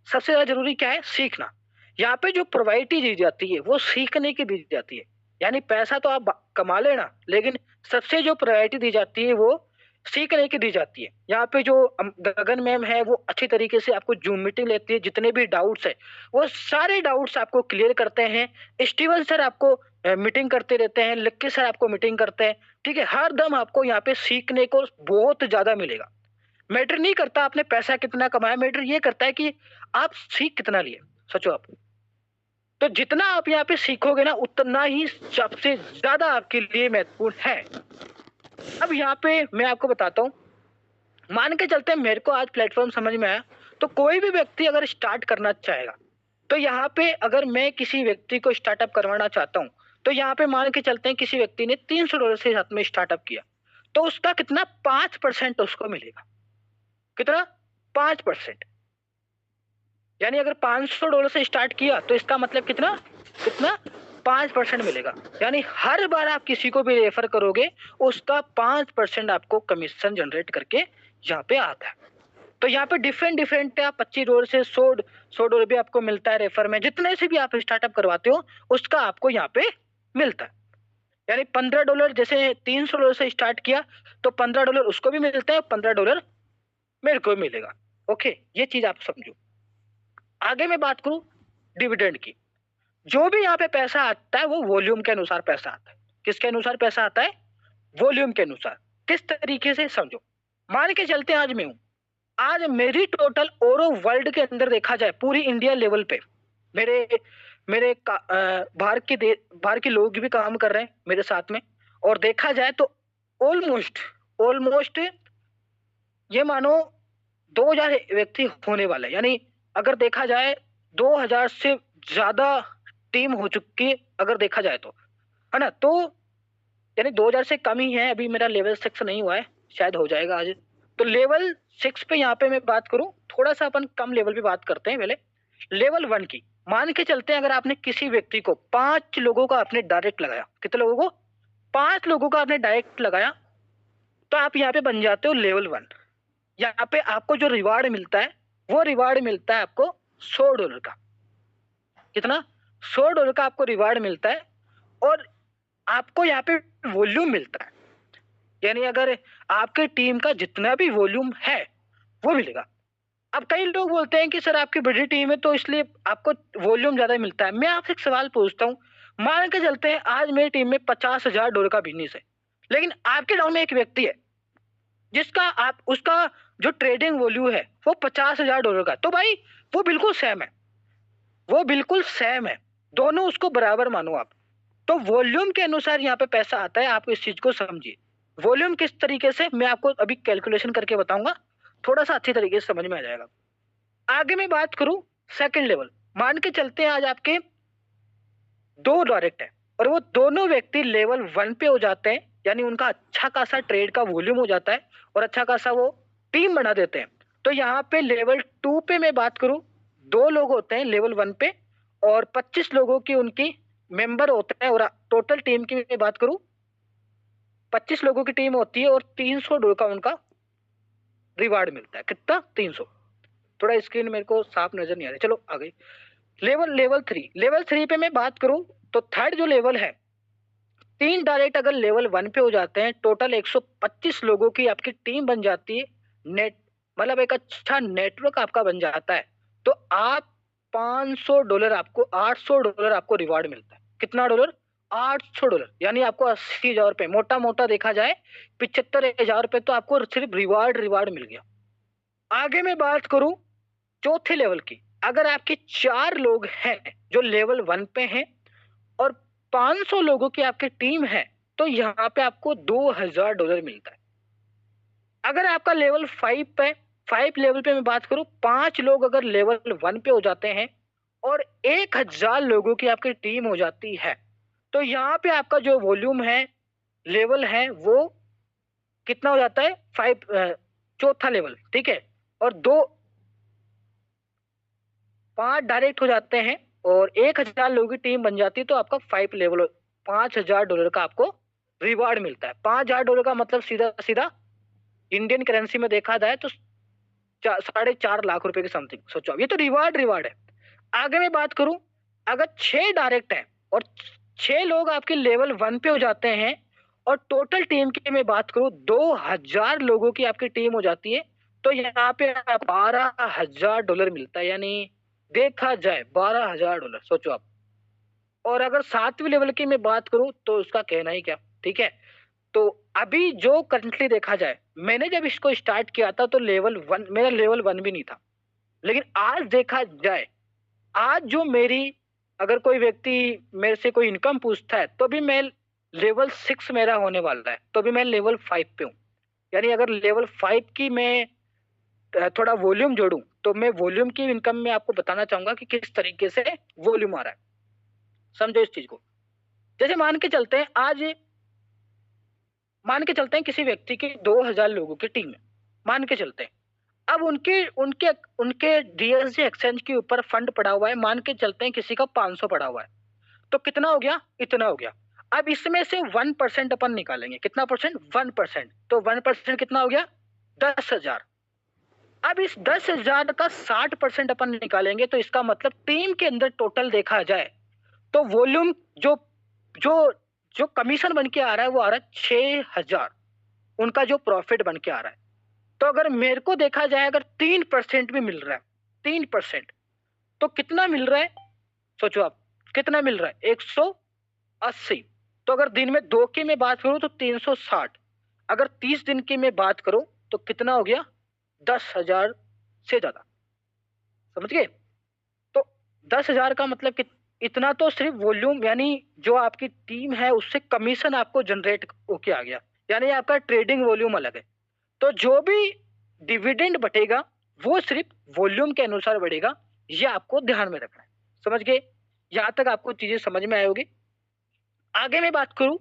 सबसे ज्यादा जरूरी क्या है? सीखना। यहाँ पे जो प्रायोरिटी दी जाती है वो सीखने की दी जाती है। यानी पैसा तो आप कमा लेना, लेकिन सबसे जो प्रायोरिटी दी जाती है वो सीखने की दी जाती है। यहाँ पे जो गगन मैम है वो अच्छी तरीके से आपको जूम मीटिंग लेती है, जितने भी डाउट्स है वो सारे डाउट्स आपको क्लियर करते हैं। स्टीवन सर आपको मीटिंग करते रहते हैं, लक्की सर आपको मीटिंग करते हैं। ठीक है, हर दम आपको यहाँ पे सीखने को बहुत ज्यादा मिलेगा। मैटर नहीं करता आपने पैसा कितना कमाया, मैटर ये करता है कि आप सीख कितना लिए। सोचो आप, तो जितना आप यहाँ पे सीखोगे ना, उतना ही सबसे ज्यादा आपके लिए महत्वपूर्ण है। अब यहाँ पे मैं आपको बताता हूँ, मान के चलते हैं मेरे को आज प्लेटफॉर्म समझ में आया, तो कोई भी व्यक्ति अगर स्टार्ट करना चाहेगा, तो यहाँ पे अगर मैं किसी व्यक्ति को स्टार्टअप करवाना चाहता हूँ, तो यहाँ पे मान के चलते हैं किसी व्यक्ति ने $300 से साथ में स्टार्टअप किया, तो उसका कितना 5% उसको मिलेगा। कितना? 5%। यानी अगर $500 से स्टार्ट किया तो इसका मतलब कितना कितना 5% मिलेगा। यानी हर बार आप किसी को भी रेफर करोगे, उसका 5% आपको कमीशन जनरेट करके यहाँ पे आता है। तो यहाँ पे डिफरेंट है, $25 से $100 भी आपको मिलता है रेफर में। जितने से भी आप स्टार्टअप करवाते हो उसका आपको यहाँ पे मिलता है। यानी $15, जैसे $300 से स्टार्ट किया तो $15 उसको भी मिलता है, $15 मेरे को भी मिलेगा। ओके, ये चीज आप समझो। आगे मैं बात करूं डिविडेंड की। जो भी यहाँ पे पैसा आता है वो वॉल्यूम के अनुसार पैसा आता है। किसके अनुसार पैसा आता है? वॉल्यूम के अनुसार। किस तरीके से? समझो, मान के चलते आज मैं हूं, आज मेरी टोटल ओवरऑल वर्ल्ड के अंदर देखा जाए, पूरी इंडिया लेवल पे मेरे मेरे बाहर के लोग भी काम कर रहे हैं मेरे साथ में, और देखा जाए तो ऑलमोस्ट ये मानो 2000 व्यक्ति होने वाले। यानी अगर देखा जाए 2000 से ज्यादा टीम हो चुकी है अगर देखा जाए तो, है ना। तो यानी 2000 से कम ही है, अभी मेरा लेवल 6 नहीं हुआ है, शायद हो जाएगा आज। तो लेवल 6 पे यहाँ पे मैं बात करूं, थोड़ा सा अपन कम लेवल पे बात करते हैं पहले। लेवल 1 की मान के चलते हैं, अगर आपने किसी व्यक्ति को 5 लोगों का आपने डायरेक्ट लगाया, कितने लोगों को, 5 लोगों का आपने डायरेक्ट लगाया, तो आप यहाँ पे बन जाते हो लेवल 1। यहाँ पे आपको जो रिवार्ड मिलता है वो रिवार्ड मिलता है आपको $100 का। कितना? $100 का आपको रिवार्ड मिलता है। और आपको यहाँ पे वॉल्यूम मिलता है, यानी अगर आपके टीम का जितना भी वॉल्यूम है वो मिलेगा। अब कई लोग बोलते हैं कि सर आपकी बड़ी टीम है तो इसलिए आपको वॉल्यूम ज्यादा मिलता है। मैं आपसे एक सवाल पूछता हूँ, मान के चलते हैं आज मेरी टीम में $50,000 का बिजनेस है, लेकिन आपके डाउन में एक व्यक्ति है जिसका आप उसका जो ट्रेडिंग वॉल्यूम है वो $50,000 का, तो भाई वो बिल्कुल सेम है, वो बिल्कुल सेम है, दोनों उसको बराबर मानो आप। तो वॉल्यूम के अनुसार यहाँ पे पैसा आता है, आप इस चीज को समझिए। वॉल्यूम किस तरीके से, मैं आपको अभी कैलकुलेशन करके बताऊंगा, थोड़ा सा अच्छी तरीके से समझ में आ जाएगा। आगे मैं बात करूं सेकंड लेवल, मान के चलते हैं आज आपके 2 डायरेक्ट है और वो दोनों व्यक्ति लेवल 1 पे हो जाते हैं, यानी उनका अच्छा खासा ट्रेड का वॉल्यूम हो जाता है और अच्छा खासा वो टीम बना देते हैं। तो यहाँ पे लेवल 2 पे मैं बात करूं, 2 लोग होते हैं लेवल 1 पे और 25 लोगों की उनकी मेंबर होते हैं। और टोटल टीम की मैं बात करूं, 25 लोगों की टीम होती है और $300 का उनका रिवार्ड मिलता है। कितना? 300। थोड़ा स्क्रीन मेरे को साफ नजर नहीं आ रही, चलो आगे। लेवल 3 पे मैं बात करूं तो थर्ड जो लेवल है, 3 डायरेक्ट अगर लेवल 1 पे हो जाते हैं, टोटल 125 लोगों की आपकी टीम बन जाती है। नेट मतलब एक अच्छा नेटवर्क आपका बन जाता है। तो आप $500 आपको $800 आपको रिवार्ड मिलता है। कितना डॉलर? $800, यानी आपको $80,000, मोटा मोटा देखा जाए $75,000 तो आपको सिर्फ रिवार्ड मिल गया। आगे मैं बात करूं चौथे लेवल की, अगर आपके 4 लोग हैं जो लेवल 1 पे हैं और 500 लोगों की आपकी टीम है, तो यहाँ पे आपको $2,000 मिलता है। अगर आपका लेवल 5 पे, 5 लेवल पे मैं बात करूं, 5 लोग अगर लेवल 1 पे हो जाते हैं और 1,000 लोगों की आपकी टीम हो जाती है, तो यहाँ पे आपका जो वॉल्यूम है, लेवल है, वो कितना हो जाता है? 5, चौथा लेवल, ठीक है। और 5 डायरेक्ट हो जाते हैं और 1,000 लोगों की टीम बन जाती है, तो आपका 5 लेवल, $5,000 का आपको रिवार्ड मिलता है। $5,000 का मतलब सीधा सीधा इंडियन करेंसी में देखा जाए तो 4.5 लाख रुपए के समथिंग, सोचो ये तो रिवार्ड है। आगे मैं बात करूं, अगर 6 डायरेक्ट है और 6 लोग आपके लेवल 1 पे हो जाते हैं और टोटल टीम की मैं बात करूं 2,000 लोगों की आपकी टीम हो जाती है, तो यहाँ पे $12,000 मिलता है, यानी देखा जाए $12,000, सोचो आप। और अगर 7वीं लेवल की मैं बात करूं तो उसका कहना ही क्या, ठीक है। तो अभी जो करंटली देखा जाए, मैंने जब इसको स्टार्ट किया था तो लेवल 1, मेरा लेवल 1 भी नहीं था, लेकिन आज देखा जाए, आज जो मेरी, अगर कोई व्यक्ति मेरे से कोई इनकम पूछता है तो भी मैं लेवल 6 मेरा होने वाला है, तो भी मैं लेवल 5 पे हूँ। यानी अगर लेवल 5 की मैं थोड़ा वॉल्यूम जोड़ूं तो मैं वॉल्यूम की इनकम में आपको बताना चाहूंगा कि किस तरीके से वॉल्यूम आ रहा है, समझो इस चीज को। जैसे मान के चलते हैं आज, मान के चलते हैं किसी व्यक्ति की 2,000 लोगों की टीम है, मान के चलते हैं। अब उनके उनके उनके डीएसजी एक्सचेंज के ऊपर फंड पड़ा हुआ है, मान के चलते हैं किसी का 500 पड़ा हुआ है, तो कितना हो गया? इतना हो गया। अब इसमें से 1% अपन निकालेंगे, कितना परसेंट? 1%। तो 1% कितना हो गया? 10,000। अब इस 10,000 का 60% अपन निकालेंगे, तो इसका मतलब टीम के अंदर टोटल देखा जाए तो वॉल्यूम जो जो जो कमीशन बन के आ रहा है वो आ रहा है 6,000, उनका जो प्रॉफिट बन के आ रहा है। तो अगर मेरे को देखा जाए, अगर 3% भी मिल रहा है, 3%, तो कितना मिल रहा है? सोचो आप, कितना मिल रहा है? 180। तो अगर दिन में 2 की मैं बात करूं तो 360, अगर 30 दिन की मैं बात करूं तो कितना हो गया? 10,000 से ज्यादा, समझ गए? तो 10,000 का मतलब कि इतना तो सिर्फ वॉल्यूम, यानी जो आपकी टीम है उससे कमीशन आपको जनरेट होके आ गया, यानी आपका ट्रेडिंग वॉल्यूम अलग है। तो जो भी डिविडेंड बटेगा वो सिर्फ वॉल्यूम के अनुसार बढ़ेगा, ये आपको ध्यान में रखना है। समझ गए? यहाँ तक आपको चीजें समझ में आई होगी। आगे मैं बात करूं,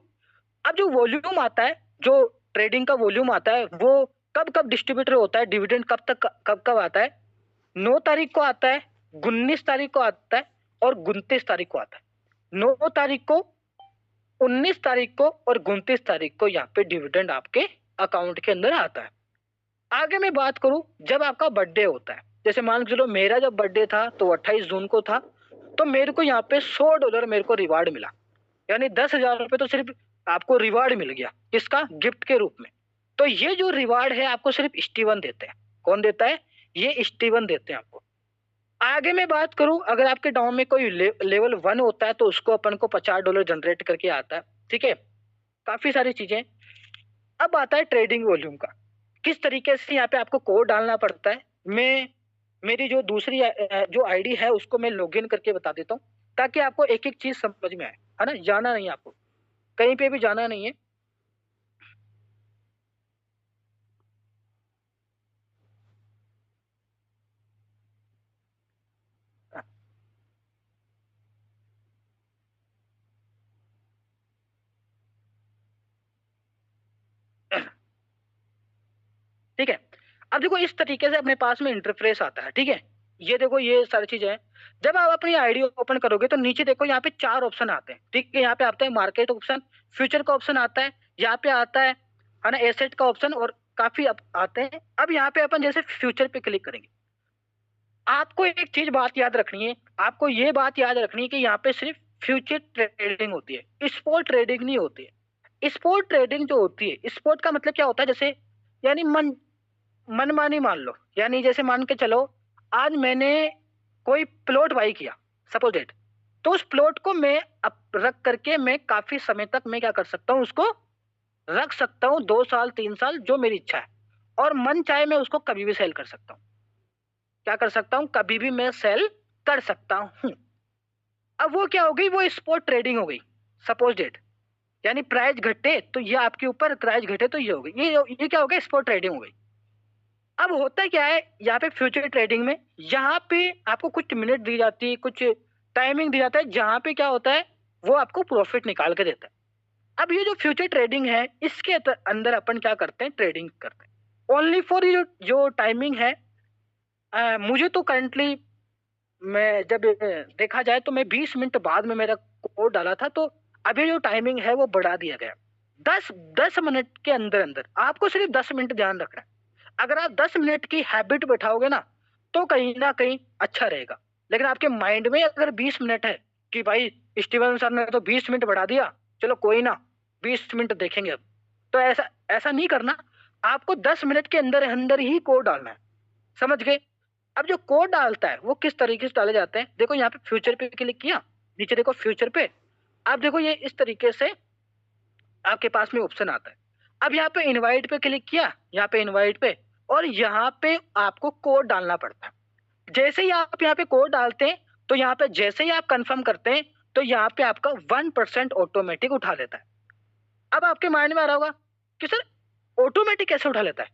अब जो वॉल्यूम आता है, जो ट्रेडिंग का वॉल्यूम आता है, वो कब कब डिस्ट्रीब्यूटर होता है, डिविडेंड कब कब आता है? 9 तारीख को आता है, 19 तारीख को आता है और 29 तारीख को आता है। 9 तारीख को, 19 तारीख को और 29 तारीख को यहाँ पे डिविडेंड आपके अकाउंट के अंदर आता है। आगे मैं बात करूं, जब आपका बर्थडे होता है, जैसे मान के चलो मेरा जब बर्थडे था तो 28 जून को था, तो मेरे को यहाँ पे $100 मेरे को रिवार्ड मिला, यानी 10,000 रुपए तो सिर्फ आपको रिवार्ड मिल गया। किसका? गिफ्ट के रूप में। तो ये जो रिवार्ड है आपको सिर्फ स्टीवन देते हैं। कौन देता है? ये स्टीवन देते हैं आपको। आगे मैं बात करूं, अगर आपके डाउन में कोई लेवल 1 होता है तो उसको अपन को $50 जनरेट करके आता है। ठीक है, काफी सारी चीजें। अब आता है ट्रेडिंग वॉल्यूम का। किस तरीके से यहाँ पे आपको कोड डालना पड़ता है, मैं मेरी जो दूसरी जो आईडी है उसको मैं लॉगिन करके बता देता हूँ, ताकि आपको एक एक चीज समझ में आए, है ना। जाना नहीं, आपको कहीं पे भी जाना नहीं है। ठीक है, अब देखो इस तरीके से अपने पास में इंटरफेस आता है। ठीक है, ये देखो ये सारी चीजें हैं। जब आप अपनी आईडी ओपन करोगे तो नीचे देखो यहाँ पे 4 ऑप्शन आते हैं। ठीक है, यहाँ पे आता है मार्केट ऑप्शन, फ्यूचर का ऑप्शन आता है, यहाँ पे आता है ना एसेट का ऑप्शन, और काफी आते हैं। अब यहाँ पे अपन जैसे फ्यूचर पे क्लिक करेंगे, आपको एक चीज बात याद रखनी है, आपको ये बात याद रखनी है कि यहाँ पे सिर्फ फ्यूचर ट्रेडिंग होती है, स्पॉट ट्रेडिंग नहीं होती है। स्पॉट ट्रेडिंग जो होती है, स्पॉट का मतलब क्या होता है, जैसे यानी मनमानी मान लो, यानी जैसे मान के चलो आज मैंने कोई प्लॉट बाई किया, सपोज डेट, तो उस प्लॉट को मैं रख करके मैं काफी समय तक मैं क्या कर सकता हूँ, उसको रख सकता हूँ, 2 साल 3 साल जो मेरी इच्छा है, और मन चाहे मैं उसको कभी भी सेल कर सकता हूँ। क्या कर सकता हूँ? कभी भी मैं सेल कर सकता हूँ। अब वो क्या हो गई? वो स्पॉट ट्रेडिंग हो गई। सपोज डेट यानी प्राइस घटे तो ये आपके ऊपर, प्राइस घटे तो ये हो गई, ये क्या हो गया? स्पॉट ट्रेडिंग हो गई। अब होता क्या है यहाँ पे फ्यूचर ट्रेडिंग में, यहाँ पे आपको कुछ मिनट दी जाती है, कुछ टाइमिंग दी जाता है, जहाँ पे क्या होता है वो आपको प्रॉफिट निकाल के देता है। अब ये जो फ्यूचर ट्रेडिंग है इसके अंदर अपन क्या करते हैं? ट्रेडिंग करते हैं ओनली फॉर जो टाइमिंग है। मुझे तो करंटली, मैं जब देखा जाए तो मैं 20 मिनट बाद में मेरा कोड डाला था, तो अभी जो टाइमिंग है वो बढ़ा दिया गया। 10 मिनट के अंदर अंदर आपको सिर्फ 10 मिनट ध्यान रखना है। अगर आप 10 मिनट की हैबिट बैठाओगे ना तो कहीं ना कहीं अच्छा रहेगा। लेकिन आपके माइंड में अगर 20 मिनट है कि भाई स्टीवन सर ने तो 20 मिनट बढ़ा दिया, चलो कोई ना 20 मिनट देखेंगे अब, तो ऐसा ऐसा नहीं करना। आपको 10 मिनट के अंदर अंदर ही कोड डालना है। समझ गए? अब जो कोड डालता है वो किस तरीके से डाले जाते हैं, देखो यहाँ पे फ्यूचर पे क्लिक किया, नीचे देखो फ्यूचर पे, आप देखो ये इस तरीके से आपके पास में ऑप्शन आता है। अब यहाँ पे इनवाइट पे क्लिक किया, यहाँ पे इनवाइट पे, और यहाँ पे आपको कोड डालना पड़ता है। जैसे ही आप यहाँ पे कोड डालते हैं तो यहाँ पे जैसे ही आप कंफर्म करते हैं तो यहाँ पे आपका 1% ऑटोमेटिक उठा लेता है। अब आपके माइंड में आ रहा होगा कि सर ऑटोमेटिक कैसे उठा लेता है?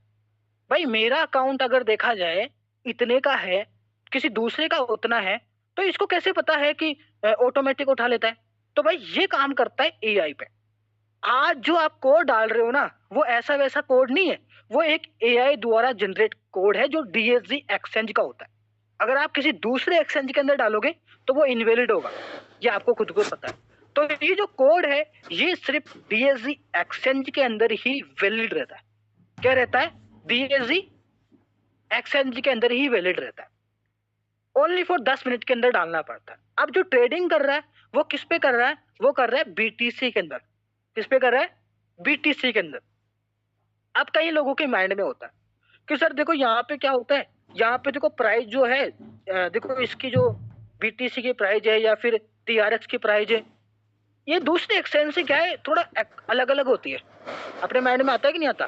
भाई मेरा अकाउंट अगर देखा जाए इतने का है, किसी दूसरे का उतना है, तो इसको कैसे पता है कि ऑटोमेटिक उठा लेता है? तो भाई ये काम करता है एआई पे। आज जो आप कोड डाल रहे हो ना वो ऐसा वैसा कोड नहीं है, वो एक एआई द्वारा जनरेट कोड है जो डीएसजी एक्सचेंज का होता है। अगर आप किसी दूसरे एक्सचेंज के अंदर डालोगे तो वो इनवैलिड होगा, ये आपको खुद को पता है। तो ये जो कोड है ये सिर्फ डीएसजी एक्सचेंज के अंदर ही वैलिड रहता है। क्या रहता है? डीएसजी एक्सचेंज के अंदर ही वैलिड रहता है। ओनली फॉर 10 मिनट के अंदर डालना पड़ता है। अब जो ट्रेडिंग कर रहा है वो किस पे कर रहा है? वो कर रहा है बीटीसी के अंदर। किस पे कर रहा है? बीटीसी के अंदर। अब कई लोगों के माइंड में होता है कि सर देखो यहाँ पे क्या होता है, यहाँ पे देखो प्राइस जो है, देखो इसकी जो बीटीसी की प्राइस है या फिर टीआरएक्स की प्राइस है, ये दूसरे एक्सचेंज से क्या है थोड़ा अलग अलग होती है। अपने माइंड में आता है कि नहीं आता?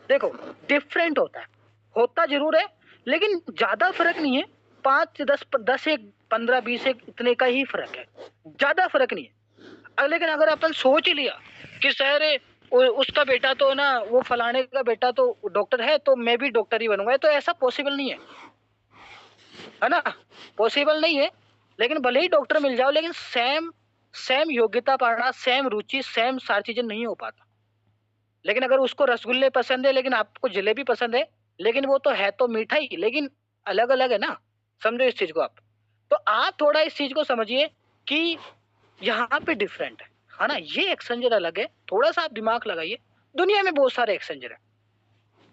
देखो डिफरेंट होता है, होता जरूर है लेकिन ज्यादा फर्क नहीं है। 5 से 10 एक 15 20 एक इतने का ही फर्क है, ज्यादा फर्क नहीं है। लेकिन अगर अपन सोच लिया कि सर उसका बेटा तो ना, वो फलाने का बेटा तो डॉक्टर है तो मैं भी डॉक्टर ही बनूंगा, तो ऐसा पॉसिबल नहीं है। है ना, पॉसिबल नहीं है। लेकिन भले ही डॉक्टर मिल जाओ, लेकिन सेम सेम योग्यता पाना, सेम रुचि, सेम सारी चीजें नहीं हो पाता। लेकिन अगर उसको रसगुल्ले पसंद है लेकिन आपको जलेबी पसंद है, लेकिन वो तो है तो मीठा ही, लेकिन अलग अलग है ना। समझो इस चीज को आप। तो आप थोड़ा इस चीज को समझिए कि यहाँ पे डिफरेंट है ना, ये एक्सचेंजर अलग है, थोड़ा सा आप दिमाग लगाइए। दुनिया में बहुत सारे एक्सचेंजर है,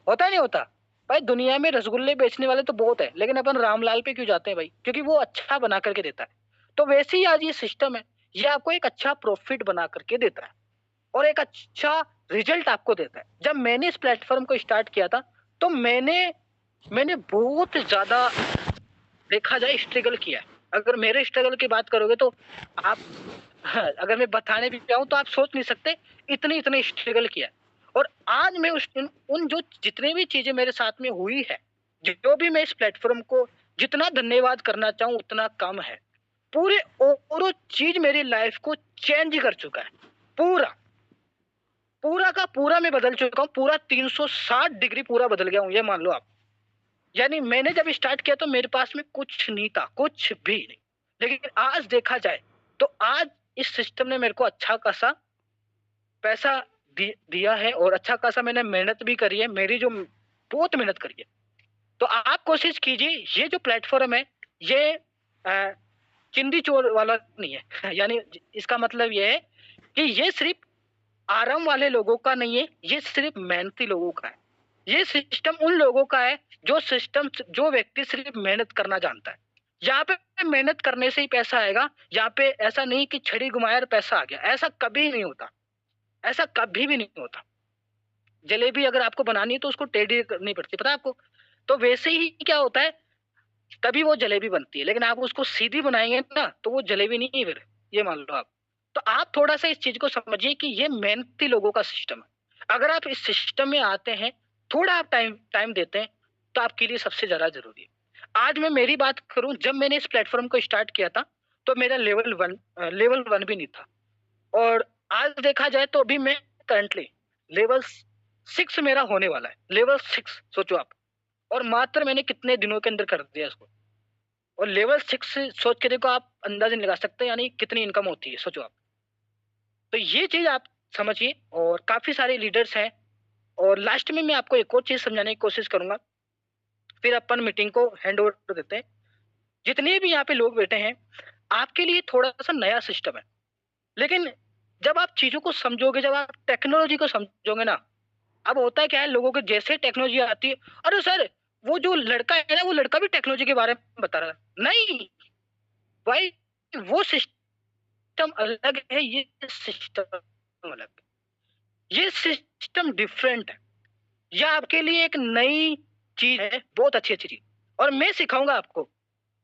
होता है नहीं होता भाई, दुनिया में रसगुल्ले बेचने वाले तो बहुत है, लेकिन अपन रामलाल पे क्यों जाते हैं भाई? क्योंकि वो अच्छा बना करके देता है। तो वैसे ही आज ये सिस्टम है, ये आपको एक अच्छा प्रॉफिट बना करके देता है और एक अच्छा रिजल्ट आपको देता है। जब मैंने इस प्लेटफॉर्म को स्टार्ट किया था, तो मैंने मैंने बहुत ज्यादा, देखा जाए, स्ट्रगल किया है। अगर मेरे स्ट्रगल की बात करोगे तो आप अगर मैं बताने भी जाऊं तो आप सोच नहीं सकते, इतनी इतनी स्ट्रगल किया है। और आज मैं उन जो जितने भी चीजें मेरे साथ में हुई है, जो भी मैं इस प्लेटफॉर्म को जितना धन्यवाद करना चाहूं उतना कम है। पूरे और चीज मेरी लाइफ को चेंज कर चुका है। पूरा पूरा का पूरा मैं बदल चुका हूँ, पूरा 360 डिग्री पूरा बदल गया हूँ, ये मान लो आप। यानी मैंने जब स्टार्ट किया तो मेरे पास में कुछ नहीं था, कुछ भी नहीं। लेकिन आज देखा जाए तो आज इस सिस्टम ने मेरे को अच्छा खासा पैसा दिया है और अच्छा खासा मैंने मेहनत भी करी है, मेरी जो बहुत मेहनत करी है। तो आप कोशिश कीजिए, ये जो प्लेटफॉर्म है ये चिंदी चोर वाला नहीं है यानी इसका मतलब ये है कि ये सिर्फ आराम वाले लोगों का नहीं है, ये सिर्फ मेहनती लोगों का है। ये सिस्टम उन लोगों का है जो व्यक्ति सिर्फ मेहनत करना जानता है। यहाँ पे मेहनत करने से ही पैसा आएगा। यहाँ पे ऐसा नहीं कि छड़ी घुमाया और पैसा आ गया, ऐसा कभी नहीं होता, ऐसा कभी भी नहीं होता। जलेबी अगर आपको बनानी है तो उसको टेढ़ी करनी पड़ती है, पता है आपको? तो वैसे ही क्या होता है, तभी वो जलेबी बनती है। लेकिन आप उसको सीधी बनाएंगे ना तो वो जलेबी नहीं है फिर, ये मान लो आप। तो आप थोड़ा सा इस चीज को समझिए कि ये मेहनती लोगों का सिस्टम है। अगर आप इस सिस्टम में आते हैं, थोड़ा आप टाइम टाइम देते हैं, तो आपके लिए सबसे ज्यादा जरूरी है। आज मैं मेरी बात करूं, जब मैंने इस प्लेटफॉर्म को स्टार्ट किया था तो मेरा लेवल 1 भी नहीं था। और आज देखा जाए तो अभी मैं करंटली लेवल 6 मेरा होने वाला है, लेवल 6 सोचो आप। और मात्र मैंने कितने दिनों के अंदर कर दिया इसको। और लेवल 6 से सोच के देखो, आप अंदाजा नहीं लगा सकते यानी कितनी इनकम होती है, सोचो आप। तो ये चीज आप समझिए। और काफी सारे लीडर्स हैं। और लास्ट में मैं आपको एक और चीज समझाने की कोशिश करूंगा, फिर अपन मीटिंग को हैंड ओवर कर देते हैं। जितने भी यहाँ पे लोग बैठे हैं, आपके लिए थोड़ा सा नया सिस्टम है, लेकिन जब आप चीजों को समझोगे, जब आप टेक्नोलॉजी को समझोगे ना, अब होता है क्या है, लोगों के जैसे टेक्नोलॉजी आती है, अरे सर वो जो लड़का है ना, वो लड़का भी टेक्नोलॉजी के बारे में बता रहा है। नहीं भाई, वो सिस्टम अलग है, ये सिस्टम अलग है, ये सिस्टम डिफरेंट है। यह आपके लिए एक नई चीज है, बहुत अच्छी अच्छी चीज। और मैं सिखाऊंगा आपको,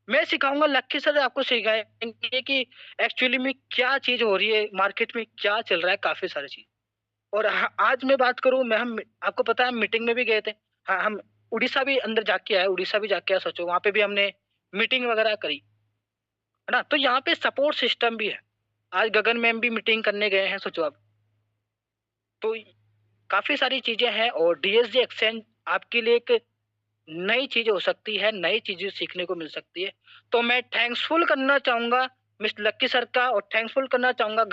मैं सिखाऊंगा, लक्की सर आपको सिखाएंगे कि एक्चुअली में क्या चीज हो रही है, मार्केट में क्या चल रहा है, काफी सारी चीज। और आज मैं बात करूं, मैं हम आपको पता है मीटिंग में भी गए थे। हाँ, हम उड़ीसा भी अंदर जाके आए, उड़ीसा भी जाके आए, सोचो वहां पे भी हमने मीटिंग वगैरह करी, है ना। तो यहाँ पे सपोर्ट सिस्टम भी है। आज गगन मैम भी मीटिंग करने गए हैं, सोचो आप। तो काफी सारी चीजें हैं और डीएसजी एक्सचेंज आपके लिए एक नई चीज हो सकती है, नई चीजें सीखने को मिल सकती है। तो मैं थैंक्सफुल करना चाहूंगा मिस्टर लक्की सर का, और थैंक्सफुल करना चाहूंगा